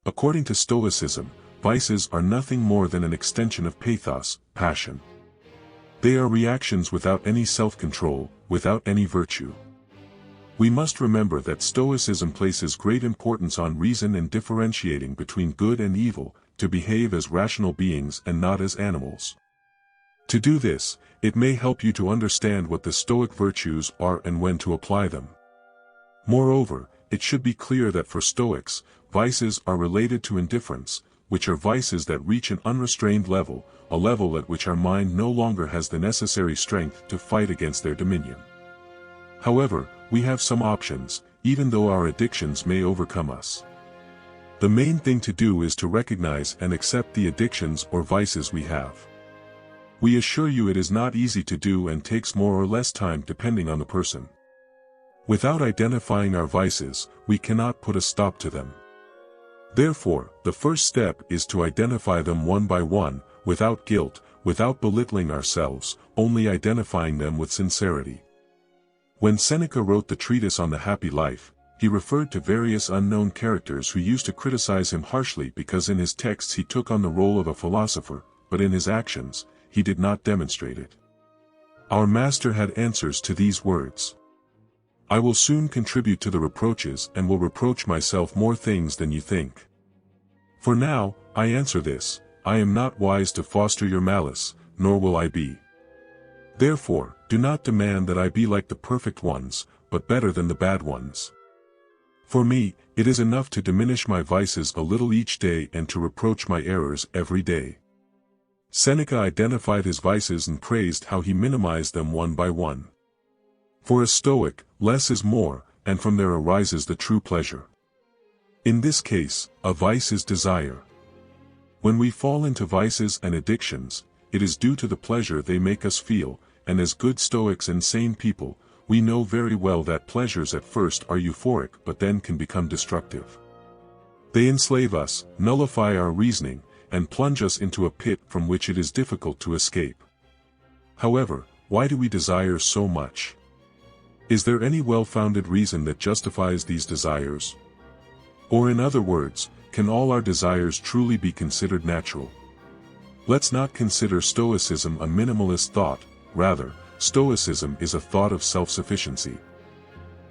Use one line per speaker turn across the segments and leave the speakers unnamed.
According to Stoicism, vices are nothing more than an extension of pathos, passion. They are reactions without any self-control, without any virtue. We must remember that Stoicism places great importance on reason and differentiating between good and evil, to behave as rational beings and not as animals. To do this, it may help you to understand what the Stoic virtues are and when to apply them. Moreover, it should be clear that for Stoics, vices are related to indifference, which are vices that reach an unrestrained level, a level at which our mind no longer has the necessary strength to fight against their dominion. However, we have some options, even though our addictions may overcome us. The main thing to do is to recognize and accept the addictions or vices we have. We assure you it is not easy to do and takes more or less time depending on the person. Without identifying our vices, we cannot put a stop to them. Therefore, the first step is to identify them one by one, without guilt, without belittling ourselves, only identifying them with sincerity. When Seneca wrote the treatise on the happy life, he referred to various unknown characters who used to criticize him harshly because in his texts he took on the role of a philosopher, but in his actions, he did not demonstrate it. Our master had answers to these words. I will soon contribute to the reproaches and will reproach myself more things than you think. For now, I answer this, I am not wise to foster your malice, nor will I be. Therefore, do not demand that I be like the perfect ones, but better than the bad ones. For me, it is enough to diminish my vices a little each day and to reproach my errors every day. Seneca identified his vices and praised how he minimized them one by one. For a Stoic, less is more, and from there arises the true pleasure. In this case, a vice is desire. When we fall into vices and addictions, it is due to the pleasure they make us feel, and as good Stoics and sane people, we know very well that pleasures at first are euphoric but then can become destructive. They enslave us, nullify our reasoning, and plunge us into a pit from which it is difficult to escape. However, why do we desire so much? Is there any well-founded reason that justifies these desires? Or in other words, can all our desires truly be considered natural? Let's not consider Stoicism a minimalist thought, rather, Stoicism is a thought of self-sufficiency.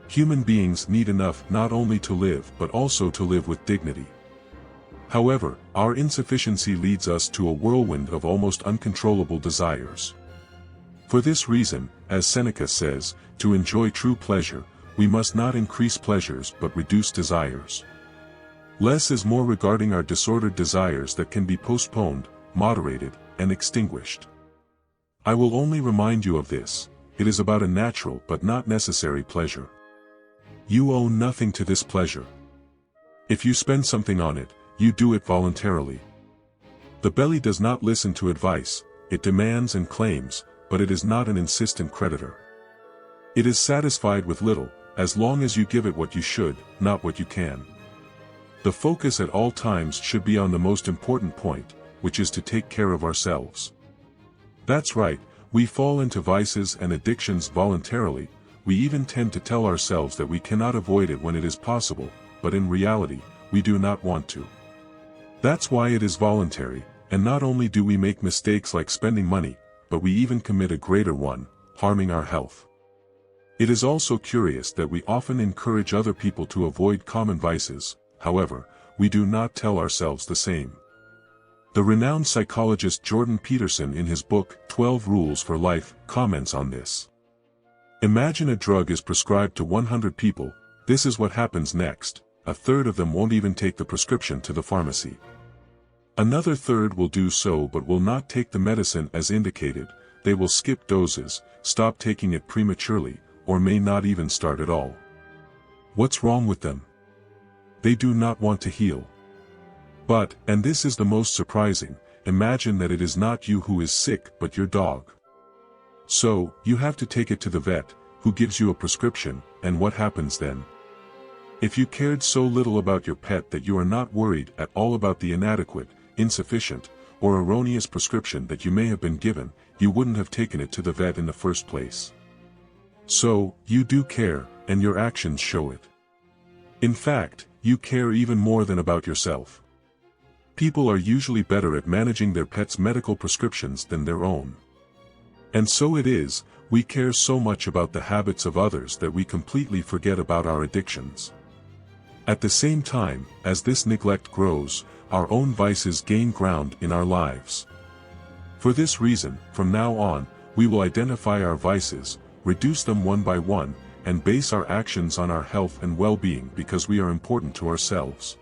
Human beings need enough not only to live but also to live with dignity. However, our insufficiency leads us to a whirlwind of almost uncontrollable desires. For this reason, as Seneca says, to enjoy true pleasure, we must not increase pleasures but reduce desires. Less is more regarding our disordered desires that can be postponed, moderated, and extinguished. I will only remind you of this, it is about a natural but not necessary pleasure. You owe nothing to this pleasure. If you spend something on it, you do it voluntarily. The belly does not listen to advice, it demands and claims, but it is not an insistent creditor. It is satisfied with little, as long as you give it what you should, not what you can. The focus at all times should be on the most important point, which is to take care of ourselves. That's right, we fall into vices and addictions voluntarily, we even tend to tell ourselves that we cannot avoid it when it is possible, but in reality, we do not want to. That's why it is voluntary, and not only do we make mistakes like spending money, but we even commit a greater one, harming our health. It is also curious that we often encourage other people to avoid common vices, however, we do not tell ourselves the same. The renowned psychologist Jordan Peterson in his book, 12 Rules for Life, comments on this. Imagine a drug is prescribed to 100 people, this is what happens next, a third of them won't even take the prescription to the pharmacy. Another third will do so but will not take the medicine as indicated, they will skip doses, stop taking it prematurely, or may not even start at all. What's wrong with them? They do not want to heal. But, and this is the most surprising, imagine that it is not you who is sick but your dog. So, you have to take it to the vet, who gives you a prescription, and what happens then? If you cared so little about your pet that you are not worried at all about the inadequate, insufficient, or erroneous prescription that you may have been given, you wouldn't have taken it to the vet in the first place. So, you do care, and your actions show it. In fact, you care even more than about yourself. People are usually better at managing their pets' medical prescriptions than their own. And so it is, we care so much about the habits of others that we completely forget about our addictions. At the same time, as this neglect grows, our own vices gain ground in our lives. For this reason, from now on, we will identify our vices, reduce them one by one, and base our actions on our health and well-being because we are important to ourselves.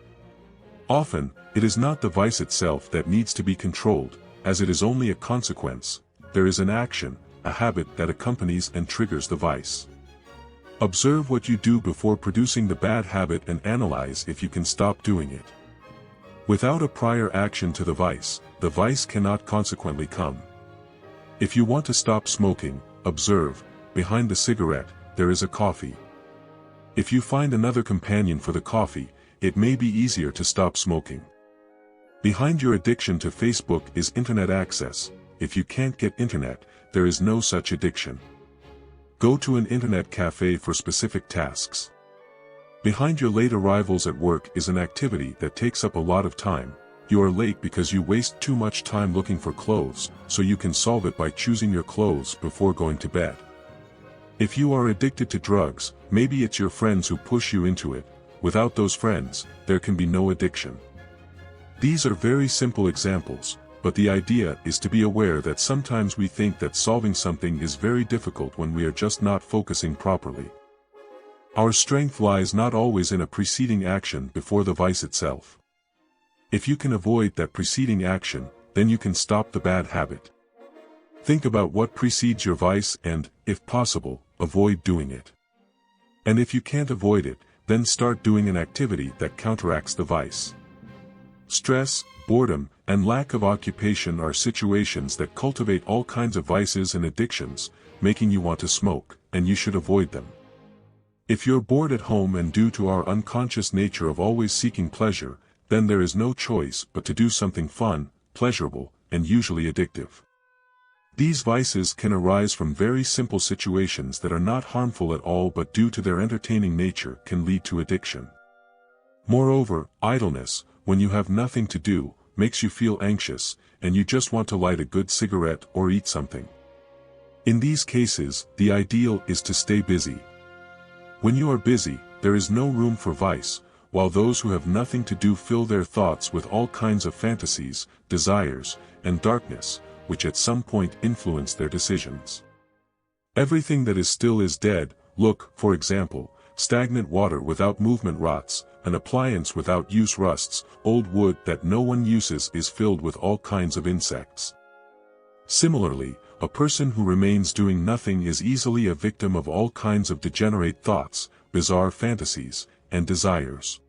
Often, it is not the vice itself that needs to be controlled, as it is only a consequence. There is an action, a habit that accompanies and triggers the vice. Observe what you do before producing the bad habit and analyze if you can stop doing it. Without a prior action to the vice cannot consequently come. If you want to stop smoking, observe, behind the cigarette, there is a coffee. If you find another companion for the coffee, it may be easier to stop smoking. Behind your addiction to Facebook is internet access. If you can't get internet, there is no such addiction. Go to an internet cafe for specific tasks. Behind your late arrivals at work is an activity that takes up a lot of time. You are late because you waste too much time looking for clothes, so you can solve it by choosing your clothes before going to bed. If you are addicted to drugs, maybe it's your friends who push you into it. Without those friends, there can be no addiction. These are very simple examples, but the idea is to be aware that sometimes we think that solving something is very difficult when we are just not focusing properly. Our strength lies not always in a preceding action before the vice itself. If you can avoid that preceding action, then you can stop the bad habit. Think about what precedes your vice and, if possible, avoid doing it. And if you can't avoid it, then start doing an activity that counteracts the vice. Stress, boredom, and lack of occupation are situations that cultivate all kinds of vices and addictions, making you want to smoke, and you should avoid them. If you're bored at home and due to our unconscious nature of always seeking pleasure, then there is no choice but to do something fun, pleasurable, and usually addictive. These vices can arise from very simple situations that are not harmful at all but due to their entertaining nature can lead to addiction. Moreover, idleness, when you have nothing to do, makes you feel anxious, and you just want to light a good cigarette or eat something. In these cases, the ideal is to stay busy. When you are busy, there is no room for vice, while those who have nothing to do fill their thoughts with all kinds of fantasies, desires, and darkness, which at some point influence their decisions. Everything that is still is dead. Look, for example, stagnant water without movement rots, an appliance without use rusts, old wood that no one uses is filled with all kinds of insects. Similarly, a person who remains doing nothing is easily a victim of all kinds of degenerate thoughts, bizarre fantasies, and desires.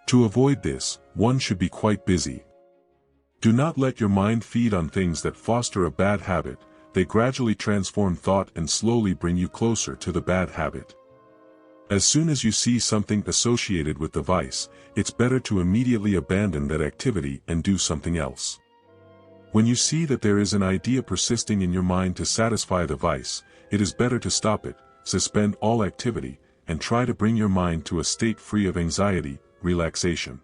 To avoid this, one should be quite busy. Do not let your mind feed on things that foster a bad habit. They gradually transform thought and slowly bring you closer to the bad habit. As soon as you see something associated with the vice, it's better to immediately abandon that activity and do something else. When you see that there is an idea persisting in your mind to satisfy the vice, it is better to stop it, suspend all activity, and try to bring your mind to a state free of anxiety, relaxation.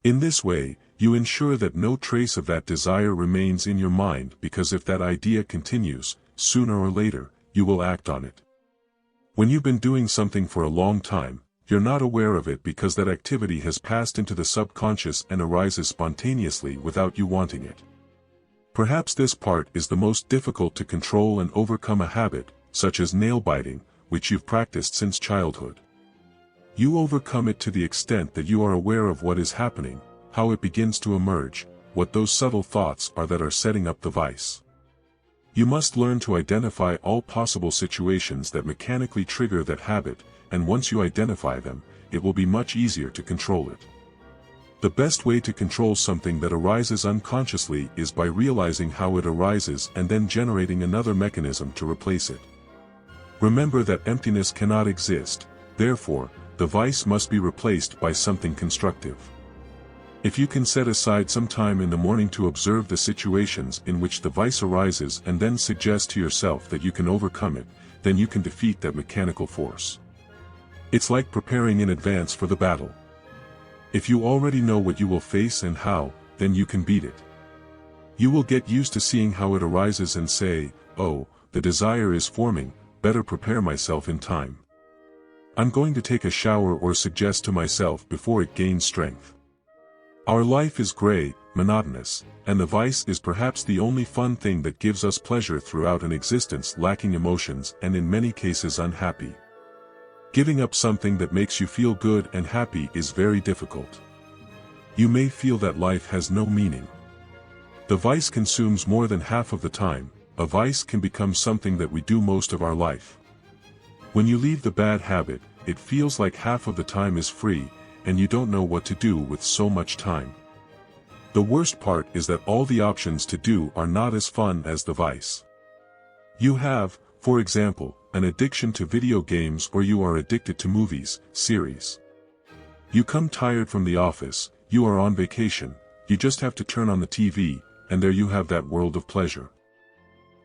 In this way, you ensure that no trace of that desire remains in your mind, because if that idea continues, sooner or later, you will act on it. When you've been doing something for a long time, you're not aware of it because that activity has passed into the subconscious and arises spontaneously without you wanting it. Perhaps this part is the most difficult to control and overcome, a habit, such as nail biting, which you've practiced since childhood. You overcome it to the extent that you are aware of what is happening, how it begins to emerge, what those subtle thoughts are that are setting up the vice. You must learn to identify all possible situations that mechanically trigger that habit, and once you identify them, it will be much easier to control it. The best way to control something that arises unconsciously is by realizing how it arises and then generating another mechanism to replace it. Remember that emptiness cannot exist, therefore, the vice must be replaced by something constructive. If you can set aside some time in the morning to observe the situations in which the vice arises and then suggest to yourself that you can overcome it, then you can defeat that mechanical force. It's like preparing in advance for the battle. If you already know what you will face and how, then you can beat it. You will get used to seeing how it arises and say, "Oh, the desire is forming, better prepare myself in time. I'm going to take a shower," or suggest to myself before it gains strength. Our life is gray, monotonous, and the vice is perhaps the only fun thing that gives us pleasure throughout an existence lacking emotions and in many cases unhappy. Giving up something that makes you feel good and happy is very difficult. You may feel that life has no meaning. The vice consumes more than half of the time. A vice can become something that we do most of our life. When you leave the bad habit, it feels like half of the time is free, and you don't know what to do with so much time. The worst part is that all the options to do are not as fun as the vice. You have, for example, an addiction to video games, or you are addicted to movies, series. You come tired from the office, you are on vacation, you just have to turn on the TV, and there you have that world of pleasure.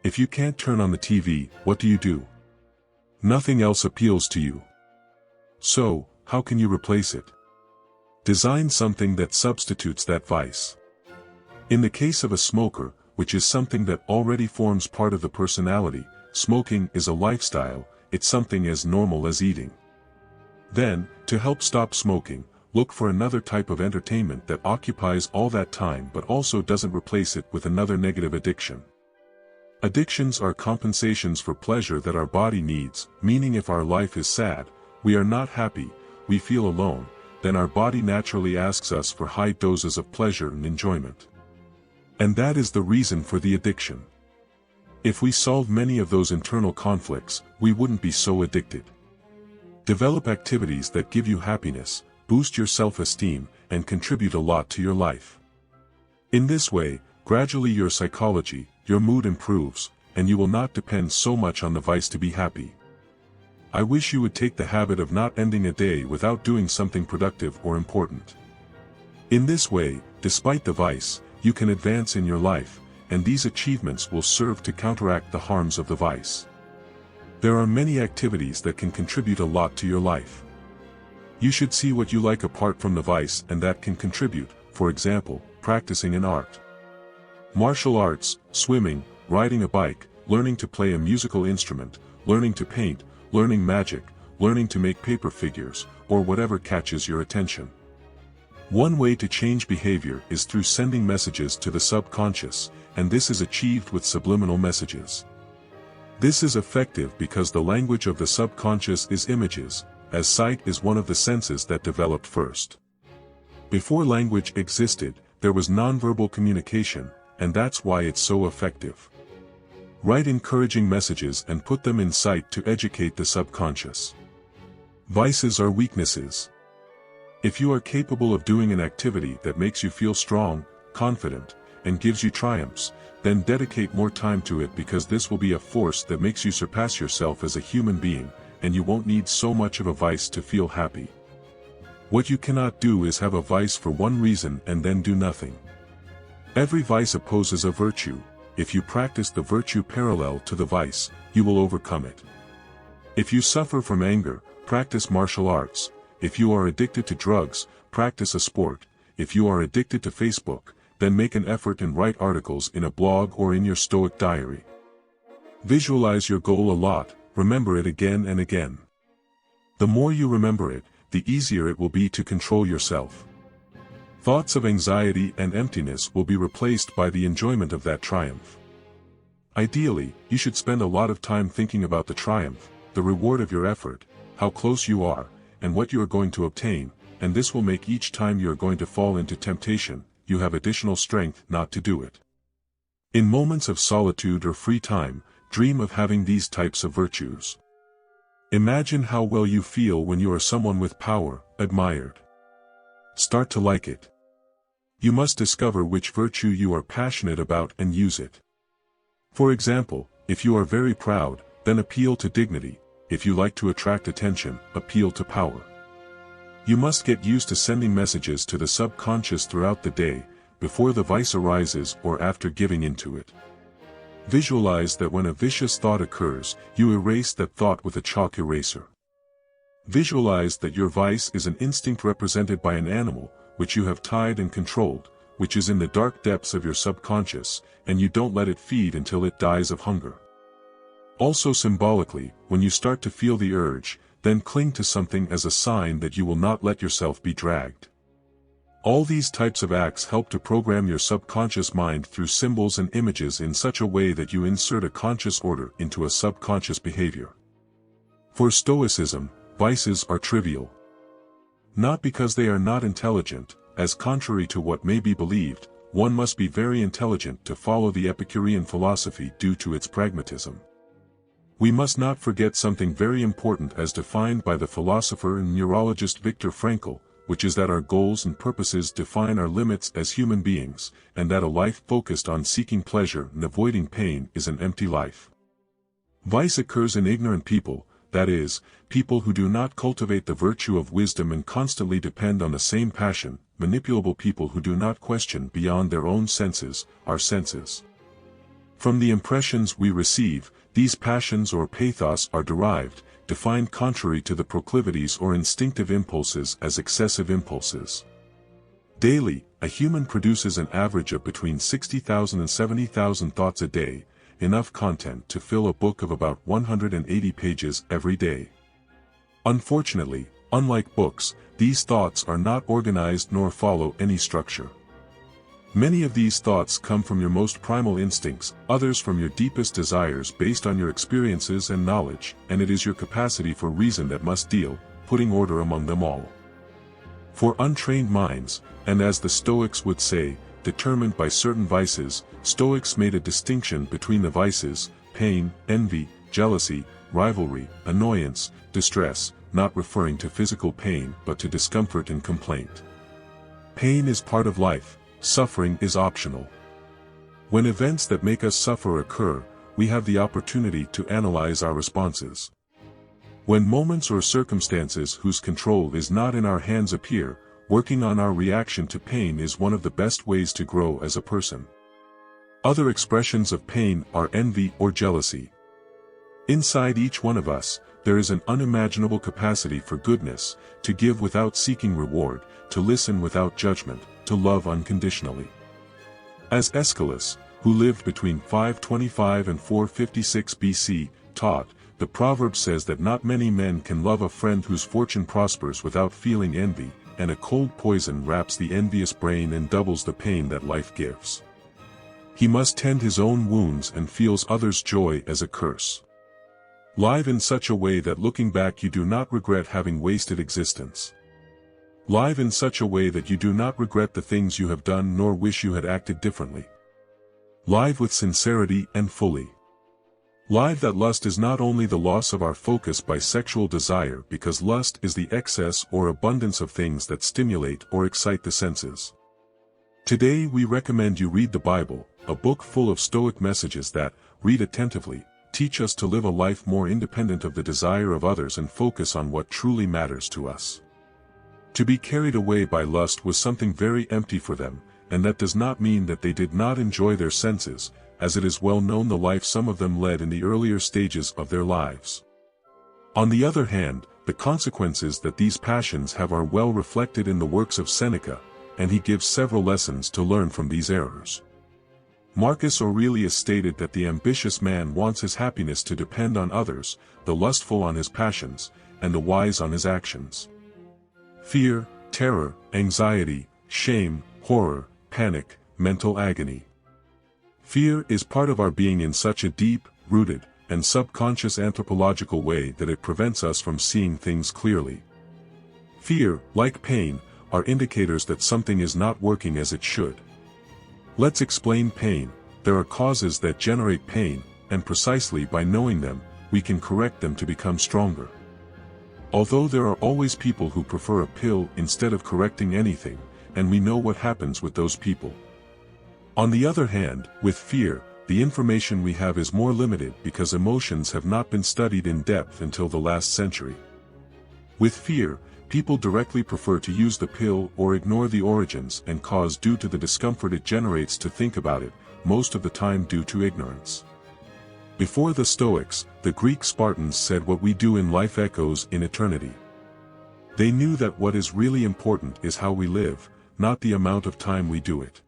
If you can't turn on the TV, what do? Nothing else appeals to you. So, how can you replace it? Design something that substitutes that vice. In the case of a smoker, which is something that already forms part of the personality, smoking is a lifestyle, it's something as normal as eating. Then, to help stop smoking, look for another type of entertainment that occupies all that time but also doesn't replace it with another negative addiction. Addictions are compensations for pleasure that our body needs, meaning if our life is sad, we are not happy, we feel alone, then our body naturally asks us for high doses of pleasure and enjoyment. And that is the reason for the addiction. If we solve many of those internal conflicts, we wouldn't be so addicted. Develop activities that give you happiness, boost your self-esteem, and contribute a lot to your life. In this way, gradually your psychology, your mood improves, and you will not depend so much on the vice to be happy. I wish you would take the habit of not ending a day without doing something productive or important. In this way, despite the vice, you can advance in your life, and these achievements will serve to counteract the harms of the vice. There are many activities that can contribute a lot to your life. You should see what you like apart from the vice and that can contribute, for example, practicing an art. Martial arts, swimming, riding a bike, learning to play a musical instrument, learning to paint, learning magic, learning to make paper figures, or whatever catches your attention. One way to change behavior is through sending messages to the subconscious, and this is achieved with subliminal messages. This is effective because the language of the subconscious is images, as sight is one of the senses that developed first. Before language existed, there was nonverbal communication, and that's why it's so effective. Write encouraging messages and put them in sight to educate the subconscious. Vices are weaknesses. If you are capable of doing an activity that makes you feel strong, confident, and gives you triumphs, then dedicate more time to it because this will be a force that makes you surpass yourself as a human being, and you won't need so much of a vice to feel happy. What you cannot do is have a vice for one reason and then do nothing. Every vice opposes a virtue. If you practice the virtue parallel to the vice, you will overcome it. If you suffer from anger, practice martial arts. If you are addicted to drugs, practice a sport. If you are addicted to Facebook, then make an effort and write articles in a blog or in your Stoic diary. Visualize your goal a lot, remember it again and again. The more you remember it, the easier it will be to control yourself. Thoughts of anxiety and emptiness will be replaced by the enjoyment of that triumph. Ideally, you should spend a lot of time thinking about the triumph, the reward of your effort, how close you are, and what you are going to obtain, and this will make each time you are going to fall into temptation, you have additional strength not to do it. In moments of solitude or free time, dream of having these types of virtues. Imagine how well you feel when you are someone with power, admired. Start to like it. You must discover which virtue you are passionate about and use it. For example, if you are very proud, then appeal to dignity. If you like to attract attention, appeal to power. You must get used to sending messages to the subconscious throughout the day, before the vice arises or after giving into it. Visualize that when a vicious thought occurs, you erase that thought with a chalk eraser. Visualize that your vice is an instinct represented by an animal, which you have tied and controlled, which is in the dark depths of your subconscious, and you don't let it feed until it dies of hunger. Also symbolically, when you start to feel the urge, then cling to something as a sign that you will not let yourself be dragged. All these types of acts help to program your subconscious mind through symbols and images in such a way that you insert a conscious order into a subconscious behavior. For Stoicism, vices are trivial. Not because they are not intelligent, as contrary to what may be believed, one must be very intelligent to follow the Epicurean philosophy due to its pragmatism. We must not forget something very important as defined by the philosopher and neurologist Viktor Frankl, which is that our goals and purposes define our limits as human beings, and that a life focused on seeking pleasure and avoiding pain is an empty life. Vice occurs in ignorant people, that is, people who do not cultivate the virtue of wisdom and constantly depend on the same passion, manipulable people who do not question beyond their own senses, our senses. From the impressions we receive, these passions or pathos are derived, defined contrary to the proclivities or instinctive impulses as excessive impulses. Daily, a human produces an average of between 60,000 and 70,000 thoughts a day, enough content to fill a book of about 180 pages every day. Unfortunately, unlike books, these thoughts are not organized nor follow any structure. Many of these thoughts come from your most primal instincts, others from your deepest desires based on your experiences and knowledge, and it is your capacity for reason that must deal, putting order among them all. For untrained minds, and as the Stoics would say, determined by certain vices, Stoics made a distinction between the vices, pain, envy, jealousy, rivalry, annoyance, distress, not referring to physical pain but to discomfort and complaint. Pain is part of life. Suffering is optional. When events that make us suffer occur, we have the opportunity to analyze our responses. When moments or circumstances whose control is not in our hands appear, working on our reaction to pain is one of the best ways to grow as a person. Other expressions of pain are envy or jealousy. Inside each one of us, there is an unimaginable capacity for goodness, to give without seeking reward, to listen without judgment, to love unconditionally. As Aeschylus, who lived between 525 and 456 BC, taught, the proverb says that not many men can love a friend whose fortune prospers without feeling envy, and a cold poison wraps the envious brain and doubles the pain that life gives. He must tend his own wounds and feels others' joy as a curse. Live in such a way that looking back you do not regret having wasted existence. Live in such a way that you do not regret the things you have done nor wish you had acted differently. Live with sincerity and fully. Live that lust is not only the loss of our focus by sexual desire because lust is the excess or abundance of things that stimulate or excite the senses. Today we recommend you read the Bible, a book full of Stoic messages that, read attentively, teach us to live a life more independent of the desire of others and focus on what truly matters to us. To be carried away by lust was something very empty for them, and that does not mean that they did not enjoy their senses, as it is well known the life some of them led in the earlier stages of their lives. On the other hand, the consequences that these passions have are well reflected in the works of Seneca, and he gives several lessons to learn from these errors. Marcus Aurelius stated that the ambitious man wants his happiness to depend on others, the lustful on his passions, and the wise on his actions. Fear, terror, anxiety, shame, horror, panic, mental agony. Fear is part of our being in such a deep, rooted, and subconscious anthropological way that it prevents us from seeing things clearly. Fear, like pain, are indicators that something is not working as it should. Let's explain pain. There are causes that generate pain, and precisely by knowing them, we can correct them to become stronger. Although there are always people who prefer a pill instead of correcting anything, and we know what happens with those people. On the other hand, with fear, the information we have is more limited because emotions have not been studied in depth until the last century. With fear, people directly prefer to use the pill or ignore the origins and cause due to the discomfort it generates to think about it, most of the time due to ignorance. Before the Stoics, the Greek Spartans said what we do in life echoes in eternity. They knew that what is really important is how we live, not the amount of time we do it.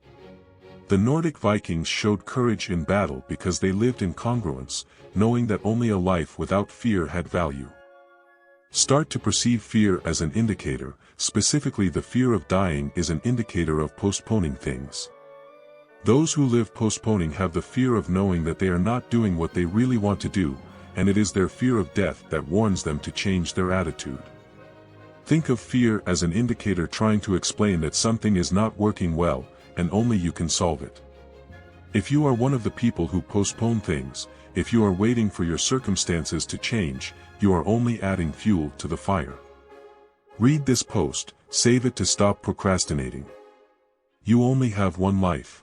The Nordic Vikings showed courage in battle because they lived in congruence, knowing that only a life without fear had value. Start to perceive fear as an indicator, specifically the fear of dying is an indicator of postponing things. Those who live postponing have the fear of knowing that they are not doing what they really want to do, and it is their fear of death that warns them to change their attitude. Think of fear as an indicator trying to explain that something is not working well, and only you can solve it. If you are one of the people who postpone things, if you are waiting for your circumstances to change, you are only adding fuel to the fire. Read this post, save it to stop procrastinating. You only have one life.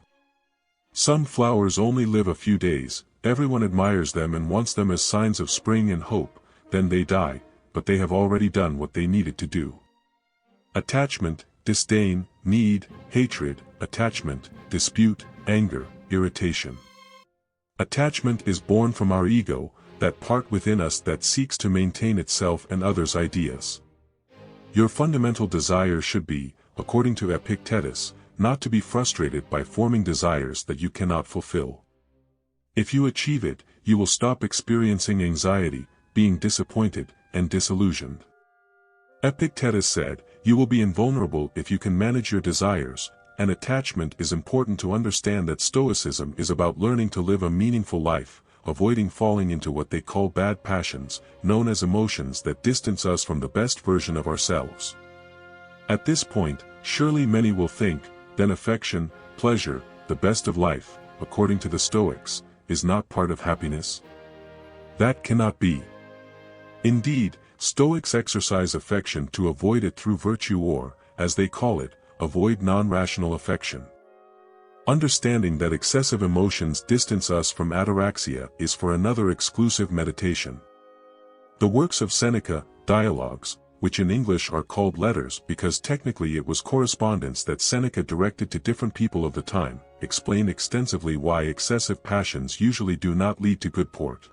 Some flowers only live a few days, everyone admires them and wants them as signs of spring and hope, then they die, but they have already done what they needed to do. Attachment, disdain, need, hatred, attachment, dispute, anger, irritation. Attachment is born from our ego, that part within us that seeks to maintain itself and others' ideas. Your fundamental desire should be, according to Epictetus, not to be frustrated by forming desires that you cannot fulfill. If you achieve it, you will stop experiencing anxiety, being disappointed, and disillusioned. Epictetus said, "You will be invulnerable if you can manage your desires," and attachment is important to understand that Stoicism is about learning to live a meaningful life, avoiding falling into what they call bad passions, known as emotions that distance us from the best version of ourselves. At this point, surely many will think, then affection, pleasure, the best of life, according to the Stoics, is not part of happiness? That cannot be. Indeed, Stoics exercise affection to avoid it through virtue or, as they call it, avoid non-rational affection. Understanding that excessive emotions distance us from ataraxia is for another exclusive meditation. The works of Seneca, Dialogues, which in English are called letters because technically it was correspondence that Seneca directed to different people of the time, explain extensively why excessive passions usually do not lead to good port.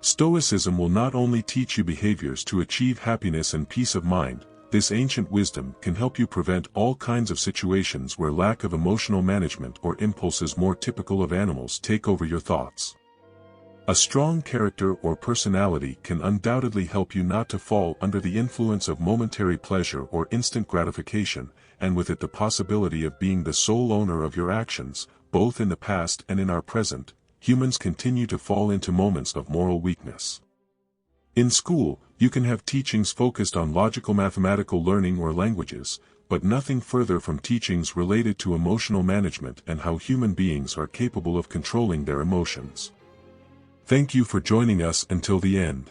Stoicism will not only teach you behaviors to achieve happiness and peace of mind, this ancient wisdom can help you prevent all kinds of situations where lack of emotional management or impulses more typical of animals take over your thoughts. A strong character or personality can undoubtedly help you not to fall under the influence of momentary pleasure or instant gratification, and with it the possibility of being the sole owner of your actions, both in the past and in our present. Humans continue to fall into moments of moral weakness. In school, you can have teachings focused on logical mathematical learning or languages, but nothing further from teachings related to emotional management and how human beings are capable of controlling their emotions. Thank you for joining us until the end.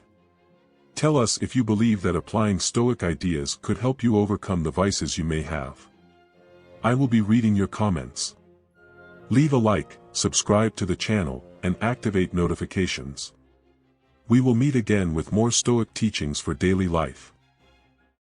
Tell us if you believe that applying Stoic ideas could help you overcome the vices you may have. I will be reading your comments. Leave a like, subscribe to the channel, and activate notifications. We will meet again with more Stoic teachings for daily life.